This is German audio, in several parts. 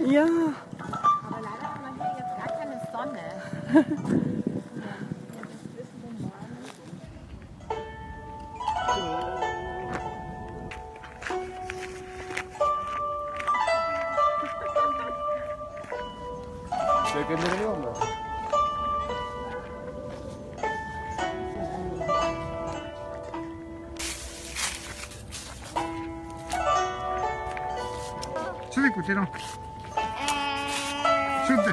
Ja. Aber leider haben wir hier jetzt gar keine Sonne. Şöyle gönderiyor mu? Şuraya koyalım. Şurada.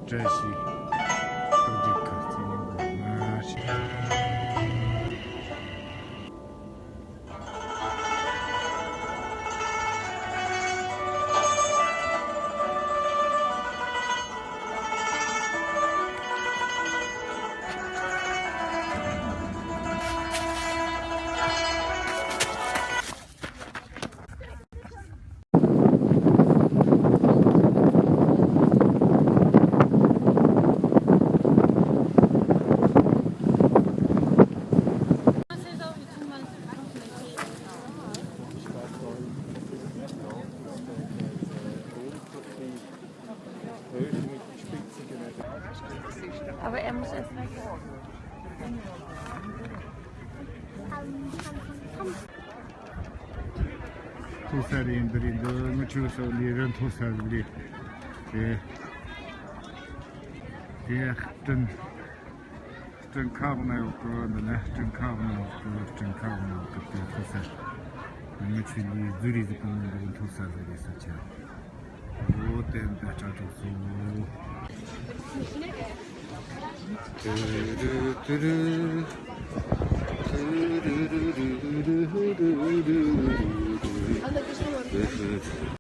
Cześć. Aber er muss erst mal 토사리인들이 너무 추워서 이런 토사들이 어떤 카브나 없고 어떤 카브나 없고 어떤 카브나 없고 토사 며칠 들이 듣는 그런 토사들이 있었죠. 오땐 다 짜줘서 뚜루뚜루 뚜루루루루루루루루루루